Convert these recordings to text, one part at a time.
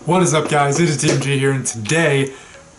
What is up, guys? It is TMG here, and today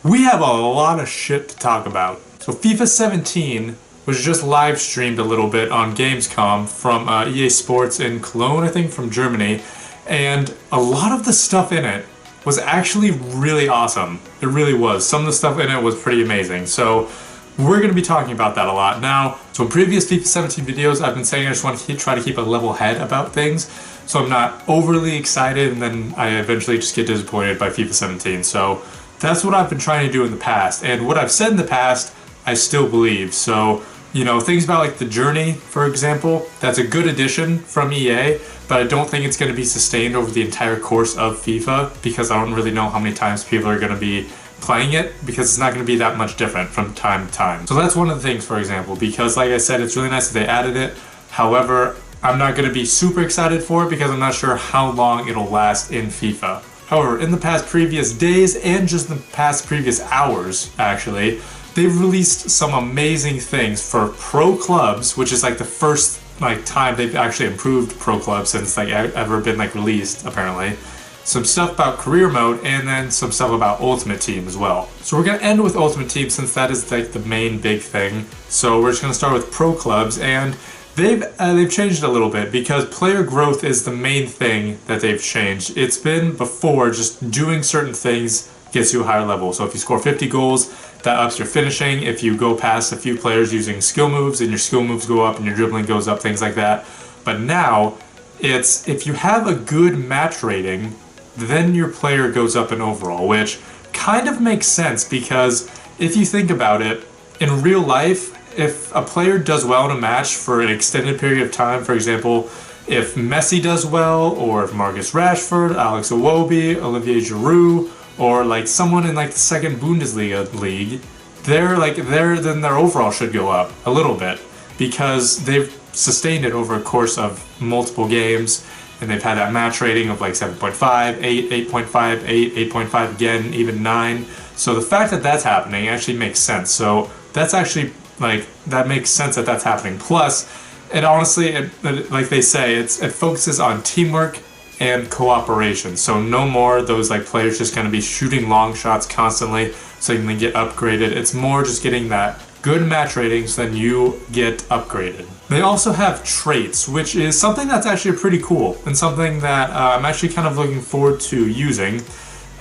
we have a lot of shit to talk about. So FIFA 17 was just live streamed a little bit on Gamescom from EA Sports in Cologne, I think, from Germany, and a lot of the stuff in it was actually really awesome. It really was. Some of the stuff in it was pretty amazing. So we're going to be talking about that a lot. Now, so in previous FIFA 17 videos, I've been saying I just want to try to keep a level head about things, so I'm not overly excited and then I eventually just get disappointed by FIFA 17. So that's what I've been trying to do in the past, and what I've said in the past, I still believe. So, you know, things about like the journey, for example, that's a good addition from EA, but I don't think it's going to be sustained over the entire course of FIFA, because I don't really know how many times people are going to be playing it, because it's not going to be that much different from time to time. So that's one of the things, for example, because like I said, it's really nice that they added it. However, I'm not going to be super excited for it because I'm not sure how long it'll last in FIFA. However, in the past previous days and just the past previous hours, actually, they've released some amazing things for pro clubs, which is like the first time they've actually improved pro clubs since like ever been like released, apparently. Some stuff about career mode, and then some stuff about Ultimate Team as well. So we're gonna end with Ultimate Team since that is like the main big thing. So we're just gonna start with pro clubs, and they've changed a little bit because player growth is the main thing that they've changed. It's been before just doing certain things gets you a higher level. So if you score 50 goals, that ups your finishing. If you go past a few players using skill moves, and your skill moves go up and your dribbling goes up, things like that. But now it's if you have a good match rating, then your player goes up in overall, which kind of makes sense because if you think about it, in real life, if a player does well in a match for an extended period of time, for example, if Messi does well, or if Marcus Rashford, Alex Iwobi, Olivier Giroud, or like someone in like the second Bundesliga league, then their overall should go up a little bit because they've sustained it over a course of multiple games. And they've had that match rating of like 7.5, 8, 8.5, 8, 8.5 again, even 9. So the fact that that's happening actually makes sense. So that's actually that makes sense that that's happening. Plus, and honestly, like they say, it focuses on teamwork and cooperation. So no more those like players just going to be shooting long shots constantly so you can get upgraded. It's more just getting that good match ratings, then you get upgraded. They also have traits, which is something that's actually pretty cool and something that I'm actually kind of looking forward to using.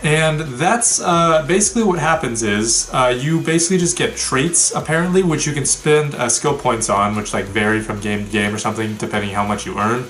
And that's basically what happens is you basically just get traits, apparently, which you can spend skill points on, which like vary from game to game or something, depending how much you earn.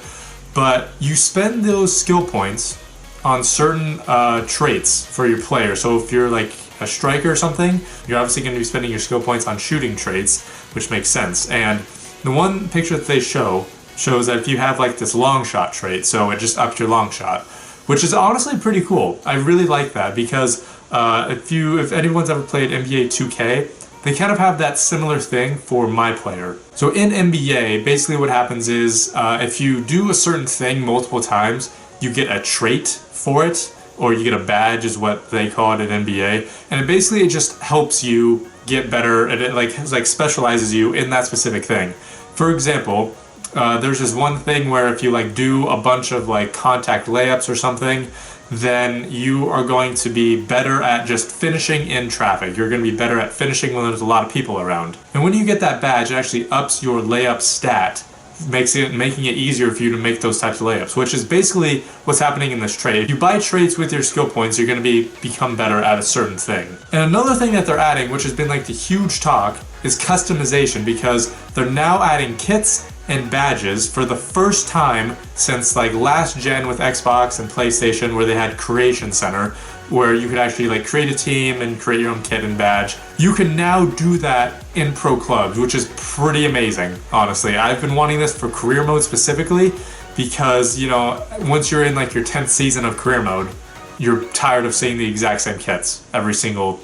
But you spend those skill points on certain traits for your player. So if you're like a striker or something, you're obviously going to be spending your skill points on shooting traits, which makes sense. And the one picture that they shows that if you have like this long shot trait, so it just ups your long shot, which is honestly pretty cool. I really like that because if anyone's ever played NBA 2K, they kind of have that similar thing for my player. So in NBA, basically what happens is if you do a certain thing multiple times, you get a trait for it, or you get a badge is what they call it in NBA, and it just helps you get better, and it like specializes you in that specific thing. For example, there's this one thing where if you like do a bunch of like contact layups or something, then you are going to be better at just finishing in traffic. You're going to be better at finishing when there's a lot of people around. And when you get that badge, it actually ups your layup stat, making it easier for you to make those types of layups, which is basically what's happening in this trait. If you buy traits with your skill points, you're going to become better at a certain thing. And another thing that they're adding, which has been like the huge talk, is customization, because they're now adding kits and badges for the first time since like last gen with Xbox and PlayStation, where they had Creation Center, where you could actually like create a team and create your own kit and badge. You can now do that in pro clubs, which is pretty amazing, honestly. I've been wanting this for career mode specifically because, you know, once you're in like your 10th season of career mode, you're tired of seeing the exact same kits every single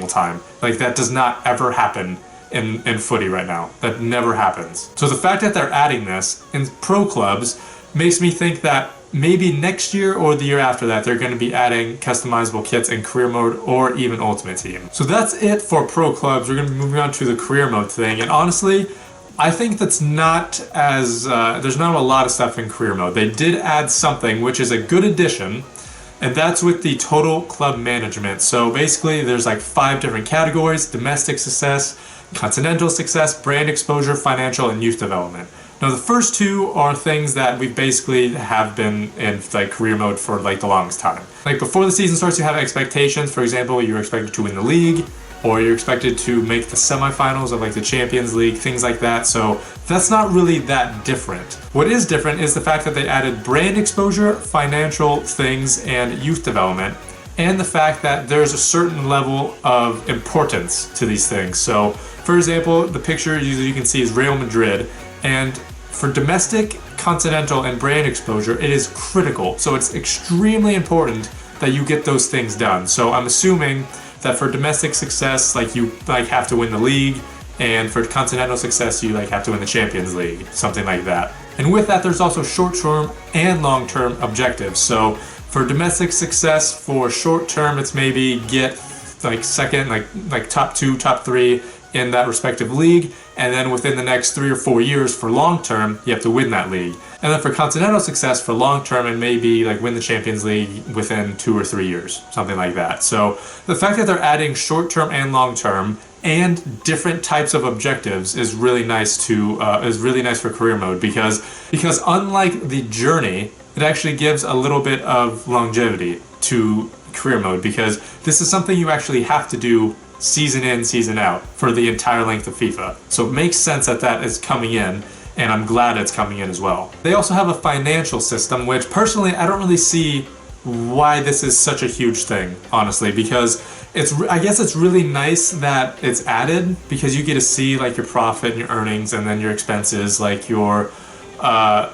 time. Like that does not ever happen in footy right now. That never happens. So the fact that they're adding this in pro clubs makes me think that maybe next year or the year after that, they're going to be adding customizable kits in career mode or even Ultimate Team. So that's it for pro clubs. We're going to be moving on to the career mode thing. And honestly, I think that's not as, there's not a lot of stuff in career mode. They did add something, which is a good addition, and that's with the total club management. So basically there's like 5 different categories: domestic success, continental success, brand exposure, financial, and youth development. Now the first 2 are things that we basically have been in like career mode for like the longest time. Like before the season starts, you have expectations. For example, you're expected to win the league, or you're expected to make the semifinals of like the Champions League, things like that. So that's not really that different. What is different is the fact that they added brand exposure, financial things, and youth development, and the fact that there's a certain level of importance to these things. So for example, the picture you can see is Real Madrid, and for domestic, continental, and brand exposure, it is critical. So it's extremely important that you get those things done. So I'm assuming that for domestic success, like you like have to win the league, and for continental success, you like have to win the Champions League, something like that. And with that, there's also short-term and long-term objectives. So for domestic success, for short-term, it's maybe get like second, like top 2, top 3 in that respective league, and then within the next 3 or 4 years for long term, you have to win that league. And then for continental success for long term, and maybe like win the Champions League within 2 or 3 years, something like that. So the fact that they're adding short term and long term and different types of objectives is really nice for career mode, because unlike the journey, it actually gives a little bit of longevity to career mode, because this is something you actually have to do season in, season out for the entire length of FIFA. So it makes sense that that is coming in, and I'm glad it's coming in as well. They also have a financial system, which personally I don't really see why this is such a huge thing, honestly, because I guess it's really nice that it's added, because you get to see like your profit and your earnings, and then your expenses, like your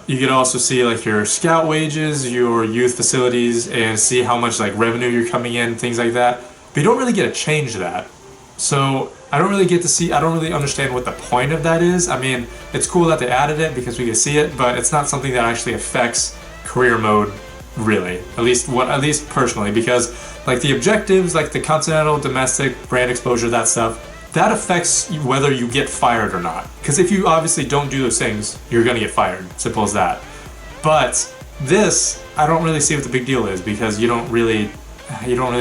you can also see like your scout wages, your youth facilities, and see how much like revenue you're coming in, things like that. But you don't really get to change that. So I don't really understand what the point of that is. I mean, it's cool that they added it because we can see it, but it's not something that actually affects career mode, really. At least personally, because like the objectives, like the continental, domestic, brand exposure, that stuff, that affects whether you get fired or not. Because if you obviously don't do those things, you're gonna get fired. Simple as that. But this, I don't really see what the big deal is, because you don't really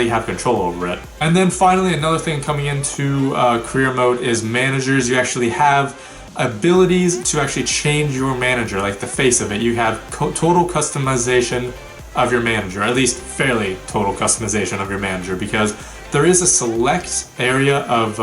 have control over it. And then finally, another thing coming into career mode is managers. You actually have abilities to actually change your manager, like the face of it. You have total customization of your manager, at least fairly total customization of your manager, because there is a select area of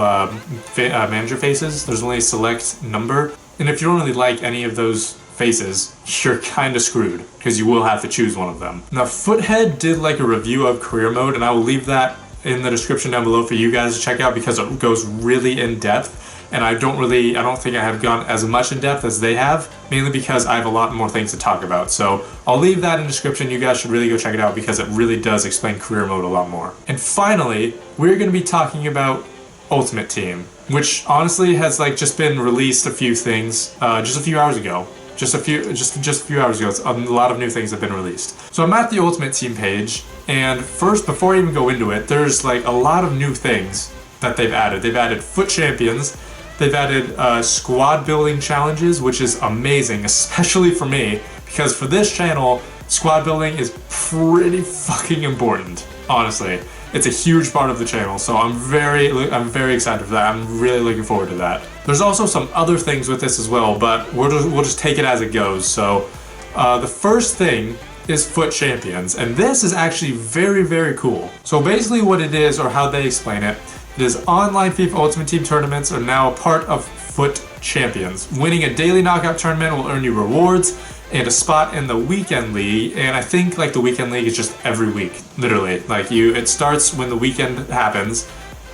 manager faces. There's only a select number, and if you don't really like any of those faces, you're kind of screwed, because you will have to choose one of them. Now, Foothead did like a review of career mode, and I will leave that in the description down below for you guys to check out, because it goes really in depth, and I don't think I have gone as much in depth as they have, mainly because I have a lot more things to talk about. So I'll leave that in the description. You guys should really go check it out, because it really does explain career mode a lot more. And finally, we're going to be talking about Ultimate Team, which honestly has like just been released a few things just a few hours ago. Just a few hours ago, a lot of new things have been released. So I'm at the Ultimate Team page, and first, before I even go into it, there's like a lot of new things that they've added. They've added FUT Champions, they've added squad building challenges, which is amazing, especially for me, because for this channel, squad building is pretty fucking important, honestly. It's a huge part of the channel, so I'm very excited for that. I'm really looking forward to that. There's also some other things with this as well, but we'll just take it as it goes. So the first thing is FUT Champions, and this is actually very, very cool. So basically what it is, or how they explain it, is online FIFA Ultimate Team tournaments are now a part of FUT Champions. Winning a daily knockout tournament will earn you rewards and a spot in the weekend league, and I think like the weekend league is just every week, literally. Like it starts when the weekend happens,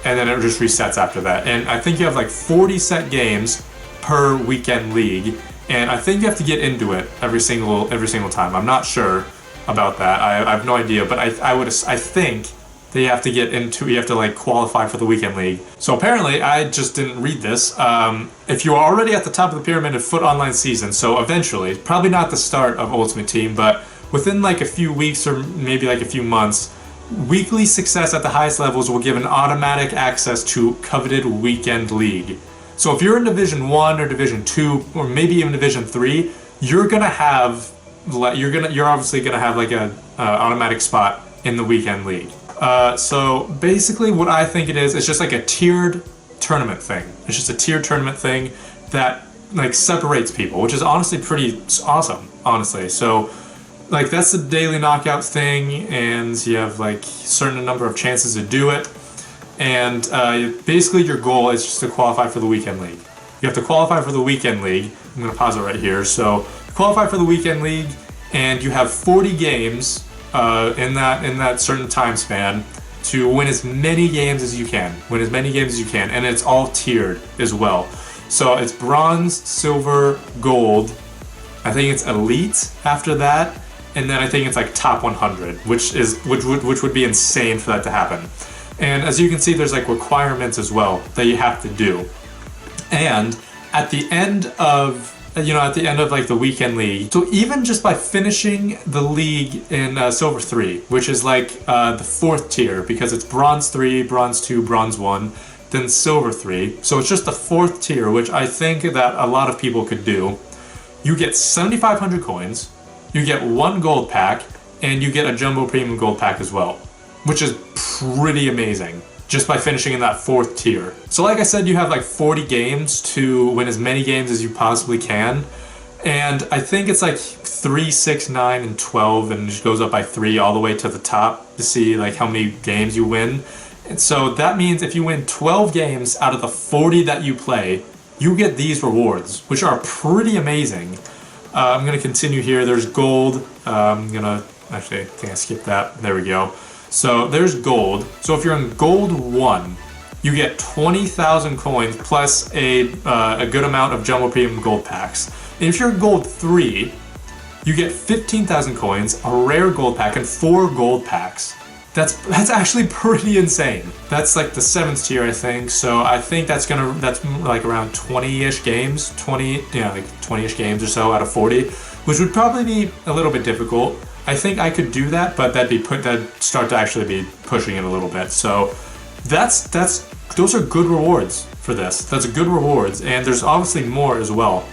and then it just resets after that. And I think you have like 40 set games per weekend league, and I think you have to get into it every single time. I'm not sure about that. I have no idea, but I think that you have to like qualify for the weekend league. So apparently, I just didn't read this. If you are already at the top of the pyramid of FUT Online season, so eventually, probably not the start of Ultimate Team, but within like a few weeks or maybe like a few months, weekly success at the highest levels will give an automatic access to coveted weekend league. So if you're in Division 1 or Division 2 or maybe even Division 3, you're obviously gonna have like a automatic spot in the weekend league. So basically what I think it is, it's just like a tiered tournament thing. It's just a tiered tournament thing that like separates people, which is honestly pretty awesome, honestly. So like that's the daily knockout thing, and you have like a certain number of chances to do it. And basically your goal is just to qualify for the weekend league. You have to qualify for the weekend league. I'm going to pause it right here. So qualify for the weekend league, and you have 40 games in that certain time span to win as many games as you can. Win as many games as you can, and it's all tiered as well. So it's bronze, silver, gold. I think it's elite after that, and then I think it's like top 100, which would be insane for that to happen. And as you can see, there's like requirements as well that you have to do. And at the end of like the weekend league, so even just by finishing the league in silver 3, which is like the 4th tier, because it's bronze 3, bronze 2, bronze 1, then silver 3. So it's just the 4th tier, which I think that a lot of people could do. You get 7,500 coins, you get 1 gold pack, and you get a jumbo premium gold pack as well, which is pretty amazing just by finishing in that 4th tier. So like I said, you have like 40 games to win as many games as you possibly can. And I think it's like 3, 6, 9, and 12, and it just goes up by 3 all the way to the top to see like how many games you win. And so that means if you win 12 games out of the 40 that you play, you get these rewards, which are pretty amazing. I'm gonna continue here. There's gold. Actually, I think I skipped that. There we go. So there's gold. So if you're in gold 1, you get 20,000 coins plus a good amount of jumbo premium gold packs. And if you're in gold 3, you get 15,000 coins, a rare gold pack, and 4 gold packs. That's actually pretty insane. That's like the 7th tier, I think. So I think that's like around 20-ish games, 20-ish games or so out of 40, which would probably be a little bit difficult. I think I could do that, but that'd start to actually be pushing it a little bit. So those are good rewards for this. That's good rewards, and there's obviously more as well.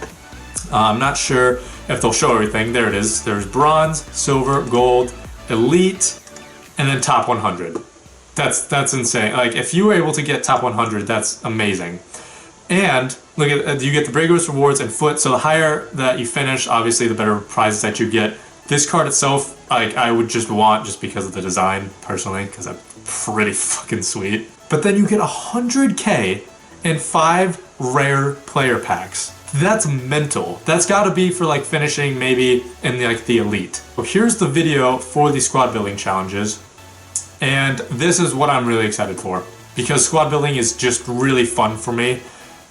I'm not sure if they'll show everything. There it is. There's bronze, silver, gold, elite, and then top 100. That's insane. Like if you were able to get top 100, that's amazing. And look at you get the biggest rewards in foot. So the higher that you finish, obviously the better prizes that you get. This card itself, like I would just want just because of the design personally, because it's pretty fucking sweet. But then you get 100k and 5 rare player packs. That's mental. That's got to be for like finishing maybe in the elite. So here's the video for the squad building challenges, and this is what I'm really excited for because squad building is just really fun for me,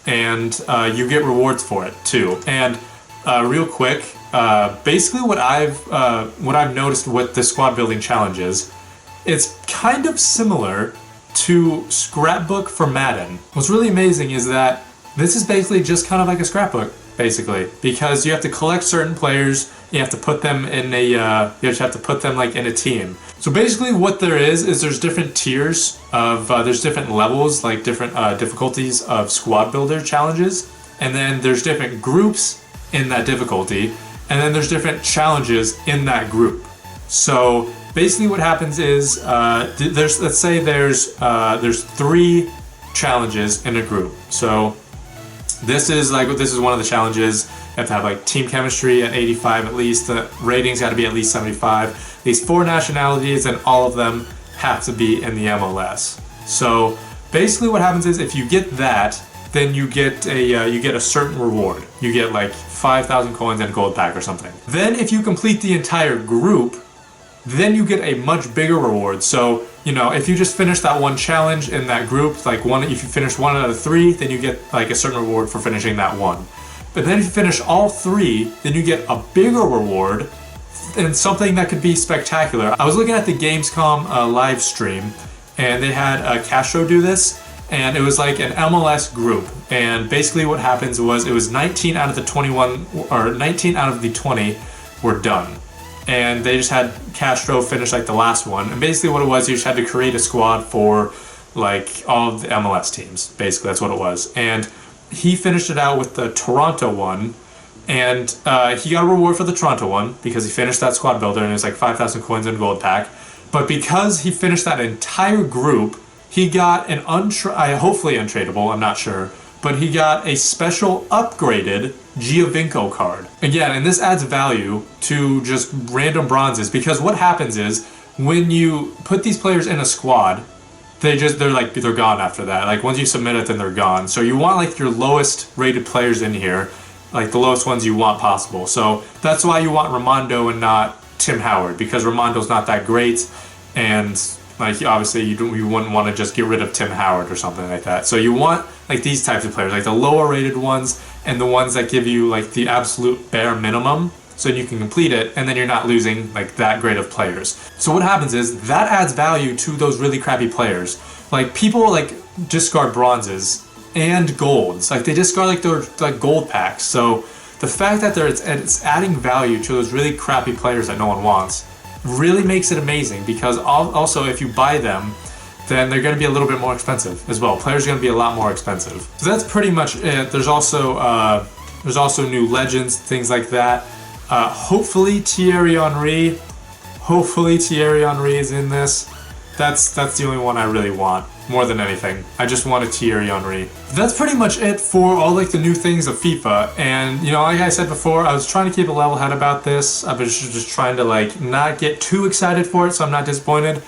and you get rewards for it too. And real quick. Basically what I've noticed with the squad building challenges, it's kind of similar to Scrapbook for Madden. What's really amazing is that this is basically just kind of like a scrapbook, basically, because you have to collect certain players, you have to put them in in a team. So basically what there is there's different tiers of, there's different levels, like different difficulties of squad builder challenges, and then there's different groups in that difficulty. And then there's different challenges in that group. So basically what happens is let's say there's 3 challenges in a group. So this is one of the challenges. You have to have like team chemistry at 85 at least. The rating's got to be at least 75. These 4 nationalities, and all of them have to be in the MLS. So basically what happens is if you get that, then you get a certain reward. You get like 5,000 coins and a gold pack or something. Then if you complete the entire group, then you get a much bigger reward. So, if you just finish that one challenge in that group, if you finish 1 out of 3, then you get like a certain reward for finishing that one. But then if you finish all 3, then you get a bigger reward and something that could be spectacular. I was looking at the Gamescom live stream, and they had Castro do this. And it was like an MLS group, and basically what happens was it was 19 out of the 21, or 19 out of the 20 were done, and they just had Castro finish like the last one. And basically what it was, you just had to create a squad for like all of the MLS teams. Basically that's what it was, and he finished it out with the Toronto one, and he got a reward for the Toronto one because he finished that squad builder, and it was like 5,000 coins and gold pack. But because he finished that entire group, he got an hopefully untradeable, I'm not sure, but he got a special upgraded Giovinco card. Again, and this adds value to just random bronzes, because what happens is when you put these players in a squad, they're gone after that. Like once you submit it, then they're gone. So you want like your lowest rated players in here, like the lowest ones you want possible. So that's why you want Ramondo and not Tim Howard, because Ramondo's not that great, and like obviously you wouldn't want to just get rid of Tim Howard or something like that. So you want like these types of players, like the lower rated ones and the ones that give you like the absolute bare minimum, so you can complete it, and then you're not losing like that great of players. So what happens is that adds value to those really crappy players. Like people like discard bronzes and golds, like they discard like their like gold packs. So the fact that it's adding value to those really crappy players that no one wants really makes it amazing, because also if you buy them, then they're going to be a little bit more expensive as well. Players are going to be a lot more expensive. So that's pretty much it. There's also new legends, things like that. Hopefully Thierry Henry is in this. That's the only one I really want, more than anything. I just want a Thierry Henry. That's pretty much it for all like the new things of FIFA. And you know, like I said before, I was trying to keep a level head about this. I was just trying to like not get too excited for it, so I'm not disappointed.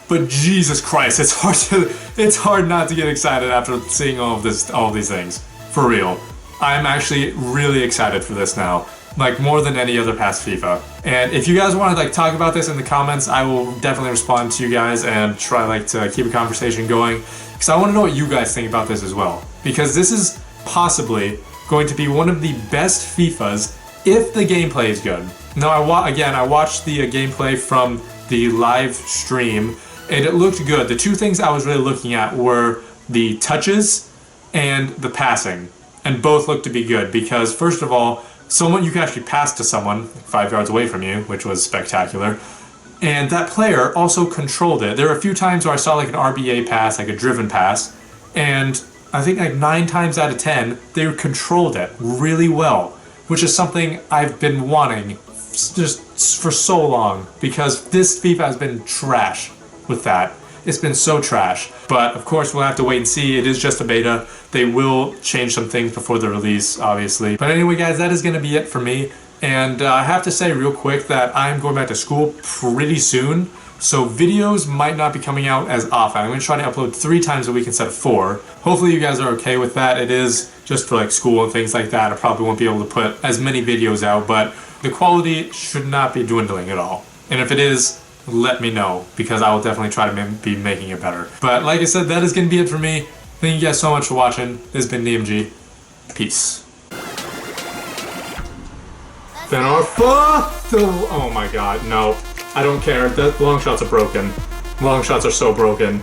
But Jesus Christ, it's hard not to get excited after seeing all these things. For real. I'm actually really excited for this now, like more than any other past FIFA. And if you guys want to like talk about this in the comments, I will definitely respond to you guys and try like to keep a conversation going, because I want to know what you guys think about this as well, because this is possibly going to be one of the best FIFAs if the gameplay is good. Now I watched the gameplay from the live stream, and it looked good. The two things I was really looking at were the touches and the passing, and both looked to be good, because first of all, you can actually pass to someone 5 yards away from you, which was spectacular. And that player also controlled it. There were a few times where I saw like an RBA pass, like a driven pass, and I think like 9 times out of 10, they controlled it really well, which is something I've been wanting just for so long, because this FIFA has been trash with that. It's been so trash. But of course we'll have to wait and see. It is just a beta. They will change some things before the release, obviously. But anyway guys, that is going to be it for me. And I have to say real quick that I'm going back to school pretty soon, so videos might not be coming out as often. I'm going to try to upload 3 times a week instead of 4. Hopefully you guys are okay with that. It is just for like school and things like that. I probably won't be able to put as many videos out, but the quality should not be dwindling at all. And if it is, let me know, because I will definitely try to be making it better. But like I said, that is going to be it for me. Thank you guys so much for watching. This has been Omfg. Peace. Oh my god, no. I don't care. The long shots are broken. Long shots are so broken.